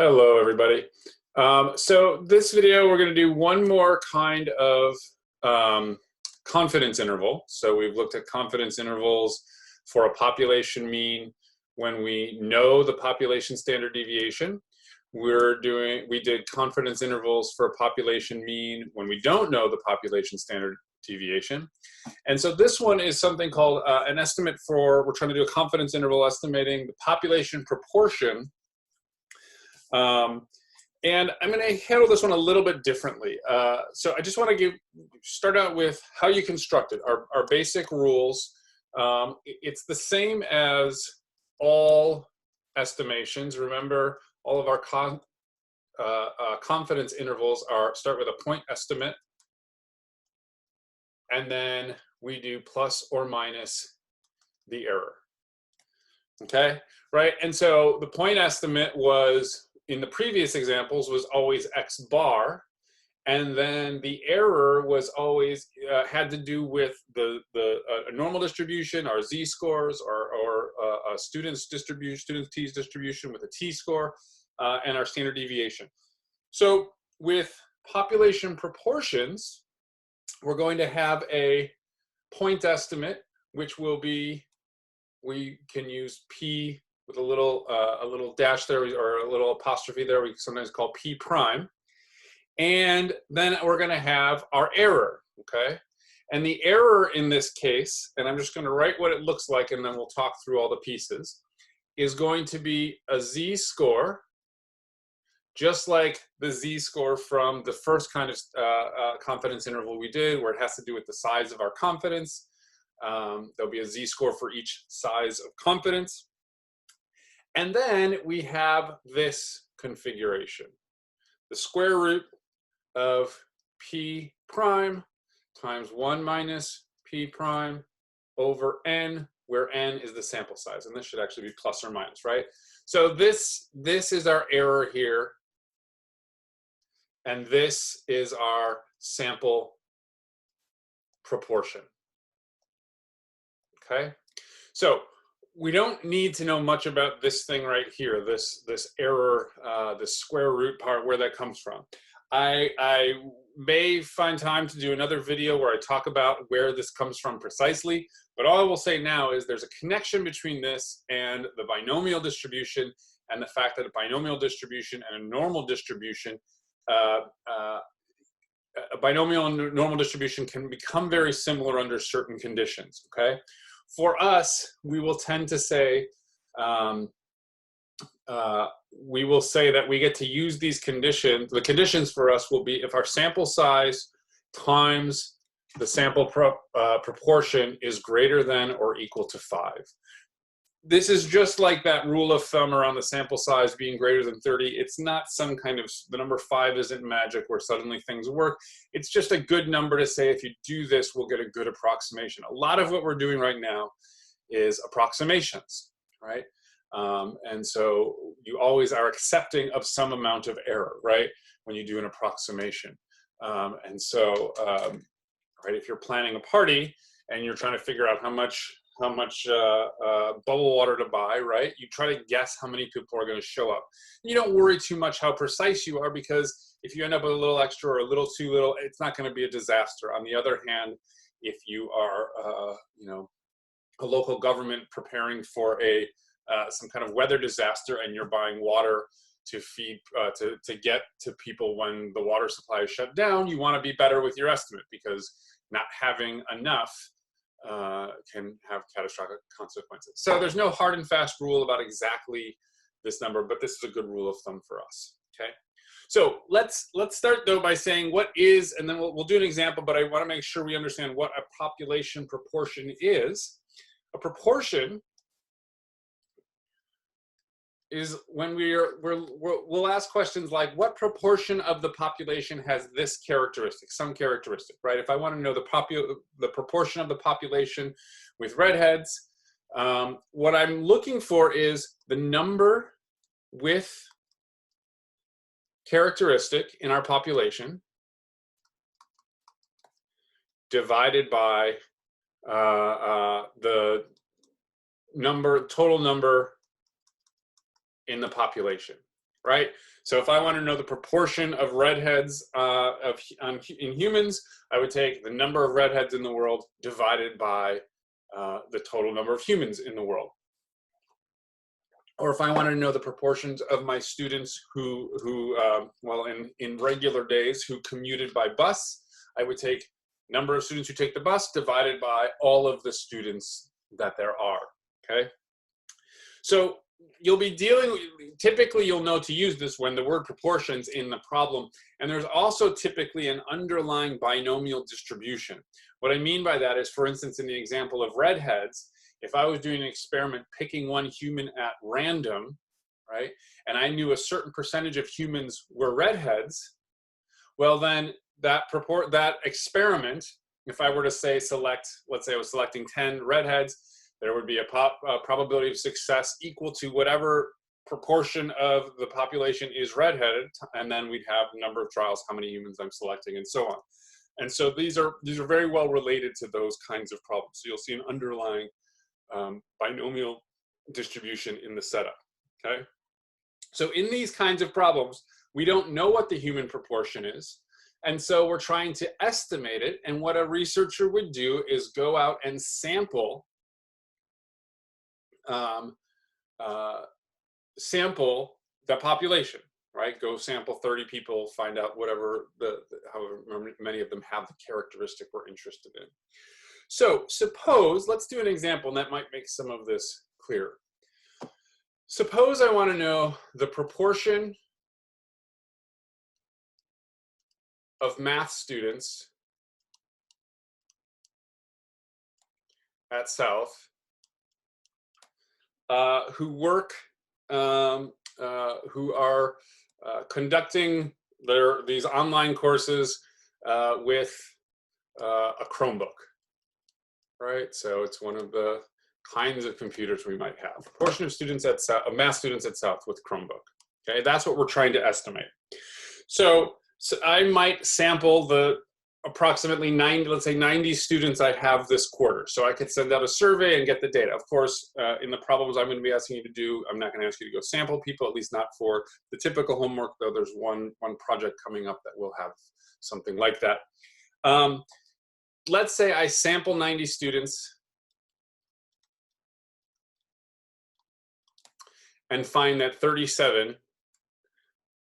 Hello, everybody. So this video, we're going to do one more kind of confidence interval. So we've looked at confidence intervals for a population mean when we know the population standard deviation. We did confidence intervals for a population mean when we don't know the population standard deviation. And so this one is something called an estimate for, we're trying to do a confidence interval estimating the population proportion. And I'm going to handle this one a little bit differently. So I just want to start out with how you construct it. Our basic rules. It's the same as all estimations. Remember, all of our confidence intervals start with a point estimate, and then we do plus or minus the error. Okay, right? And so the point estimate was, in the previous examples, was always X bar, and then the error was always had to do with the normal distribution, our z-scores, or students t's distribution with a t-score, and our standard deviation. So with population proportions, we're going to have a point estimate, which will be, we can use p with a little dash there, or a little apostrophe there, we sometimes call p prime. And then we're going to have our error, okay? And the error in this case, and I'm just going to write what it looks like, and then we'll talk through all the pieces, is going to be a z-score, just like the z-score from the first kind of confidence interval we did, where it has to do with the size of our confidence. There'll be a z-score for each size of confidence. And then we have this configuration. The square root of p prime times 1 minus p prime over n, where n is the sample size. And this should actually be plus or minus, right? So this is our error here. And this is our sample proportion. Okay? So we don't need to know much about this thing right here, this error, the square root part, where that comes from. I may find time to do another video where I talk about where this comes from precisely, but all I will say now is there's a connection between this and the binomial distribution, and the fact that a binomial distribution and a normal distribution, a binomial and normal distribution can become very similar under certain conditions, okay? For us, we will tend to say, that we get to use these conditions. The conditions for us will be if our sample size times the sample proportion is greater than or equal to 5. This is just like that rule of thumb around the sample size being greater than 30. It's not some kind of, the number 5 isn't magic where suddenly things work. It's just a good number to say, if you do this, we'll get a good approximation. A lot of what we're doing right now is approximations, right? And so you always are accepting of some amount of error, right, when you do an approximation. And so, right, if you're planning a party and you're trying to figure out how much bubble water to buy, right? You try to guess how many people are going to show up. You don't worry too much how precise you are, because if you end up with a little extra or a little too little, it's not going to be a disaster. On the other hand, if you are, a local government preparing for some kind of weather disaster, and you're buying water to feed, to get to people when the water supply is shut down, you want to be better with your estimate, because not having enough can have catastrophic consequences. So there's no hard and fast rule about exactly this number, but this is a good rule of thumb for us, okay? So let's start though by saying what is, and then we'll do an example, but I want to make sure we understand what a population proportion is. A proportion is when we'll ask questions like, what proportion of the population has this characteristic, some characteristic, right? If I want to know the proportion of the population with redheads, what I'm looking for is the number with characteristic in our population divided by the total number in the population, right? So if I want to know the proportion of redheads in humans, I would take the number of redheads in the world divided by the total number of humans in the world. Or if I want to know the proportions of my students who well, in regular days, who commuted by bus, I would take number of students who take the bus divided by all of the students that there are, okay? So you'll be typically you'll know to use this when the word proportions in the problem, and there's also typically an underlying binomial distribution. What I mean by that is, for instance, in the example of redheads, if I was doing an experiment picking one human at random, right, and I knew a certain percentage of humans were redheads, well then that experiment, if I were to say let's say I was selecting 10 redheads, there would be a probability of success equal to whatever proportion of the population is redheaded, and then we'd have the number of trials, how many humans I'm selecting, and so on. And so these are very well related to those kinds of problems. So you'll see an underlying binomial distribution in the setup, okay? So in these kinds of problems, we don't know what the human proportion is, and so we're trying to estimate it, and what a researcher would do is go out and sample the population, right? Go sample 30 people, find out whatever however many of them have the characteristic we're interested in. So suppose, let's do an example, and that might make some of this clearer. Suppose I want to know the proportion of math students at South who work, who are conducting these online courses with a Chromebook, right? So it's one of the kinds of computers we might have. Proportion of students at South, math students at South with Chromebook. Okay, that's what we're trying to estimate. So I might sample the approximately 90, let's say 90 students I have this quarter. So I could send out a survey and get the data. Of course, in the problems I'm going to be asking you to do, I'm not going to ask you to go sample people, at least not for the typical homework, though there's one project coming up that will have something like that. Let's say I sample 90 students and find that 37,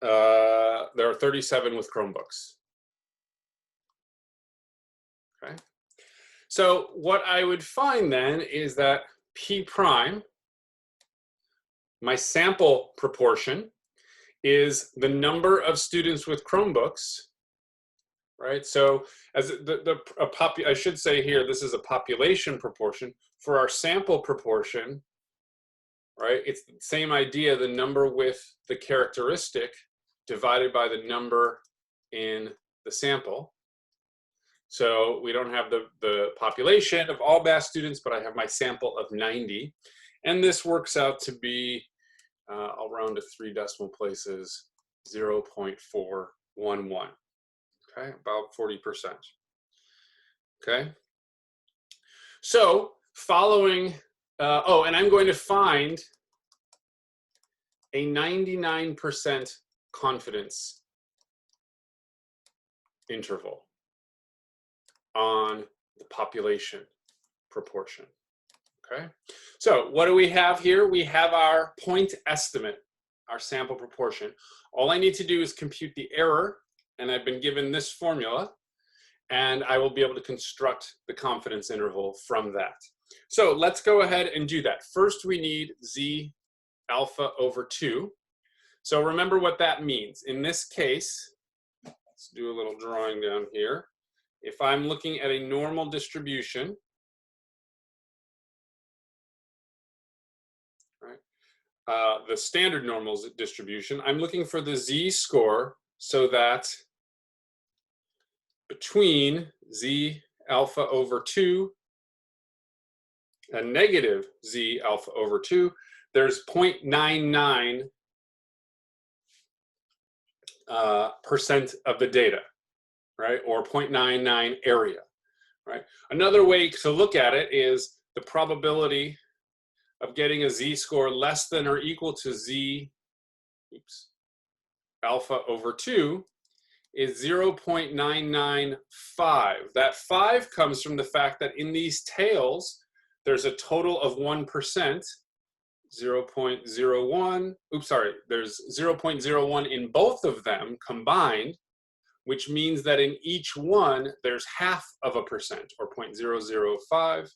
there are 37 with Chromebooks. Okay. So what I would find then is that P prime, my sample proportion, is the number of students with Chromebooks, right? So as I should say here, this is a population proportion. For our sample proportion, right, it's the same idea, the number with the characteristic divided by the number in the sample. So we don't have the population of all math students, but I have my sample of 90. And this works out to be, I'll round to 3 decimal places, 0.411. Okay, about 40%. Okay. So following, and I'm going to find a 99% confidence interval on the population proportion. Okay, so what do we have here? We have our point estimate, our sample proportion. All I need to do is compute the error, and I've been given this formula, and I will be able to construct the confidence interval from that. So let's go ahead and do that. First, we need Z alpha over 2. So remember what that means. In this case, let's do a little drawing down here. If I'm looking at a normal distribution, right, the standard normal distribution, I'm looking for the Z-score so that between Z alpha over 2 and negative Z alpha over 2, there's 0.99% % of the data, right? Or 0.99 area, right? Another way to look at it is the probability of getting a Z-score less than or equal to Z, alpha over 2 is 0.995. That 5 comes from the fact that in these tails, there's a total of 1%, 0.01, oops, sorry, there's 0.01 in both of them combined, which means that in each one, there's half of a percent, or 0.005,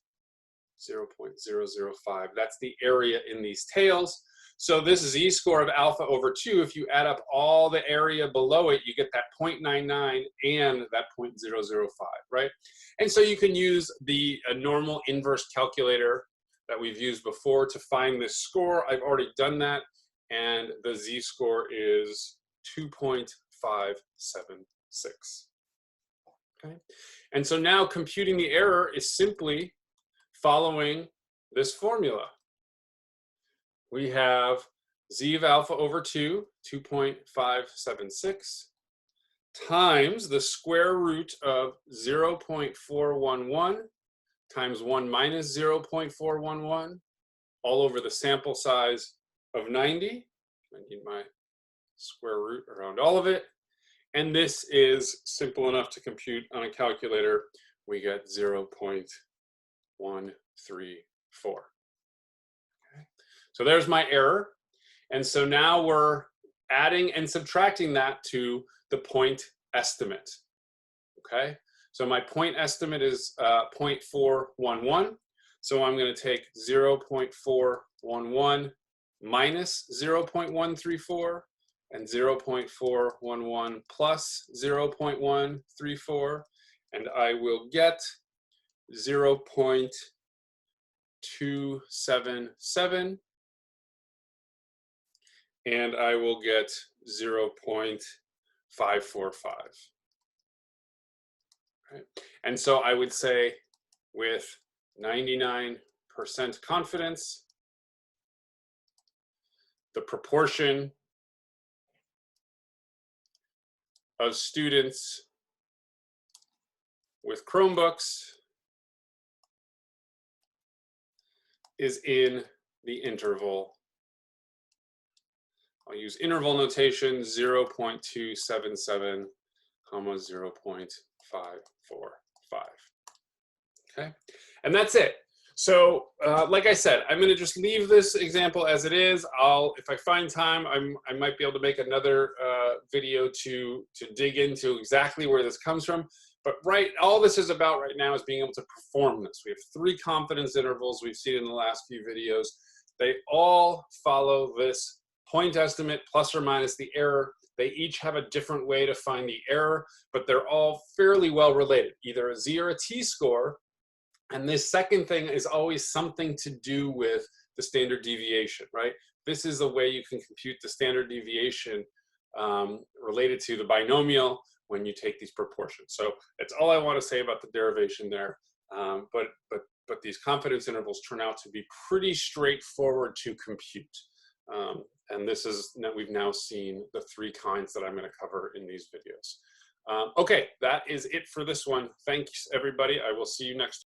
0.005. That's the area in these tails. So this z-score of alpha over 2, if you add up all the area below it, you get that 0.99 and that 0.005, right? And so you can use the normal inverse calculator that we've used before to find this score. I've already done that, and the z-score is 2.576. Okay, and so now computing the error is simply following this formula. We have z of alpha over 2, 2.576, times the square root of 0.411 times 1 minus 0.411, all over the sample size of 90. I need my square root around all of it. And this is simple enough to compute on a calculator. We get 0.134. So there's my error. And so now we're adding and subtracting that to the point estimate. Okay, so my point estimate is 0.411. So I'm going to take 0.411 minus 0.134 and 0.411 plus 0.134, and I will get 0.277, and I will get 0.545. Right? And so I would say with 99% confidence, the proportion of students with Chromebooks is in the interval. I'll use interval notation 0.277, 0.545. Okay, and that's it. So like I said, I'm going to just leave this example as it is. If I find time, I might be able to make another video to dig into exactly where this comes from. But all this is about right now is being able to perform this. We have 3 confidence intervals we've seen in the last few videos. They all follow this point estimate plus or minus the error. They each have a different way to find the error, but they're all fairly well related, either a z or a t-score. And this second thing is always something to do with the standard deviation, right? This is a way you can compute the standard deviation related to the binomial when you take these proportions. So that's all I want to say about the derivation there. But these confidence intervals turn out to be pretty straightforward to compute. And this is, we've now seen the 3 kinds that I'm going to cover in these videos. Okay, that is it for this one. Thanks, everybody. I will see you next time.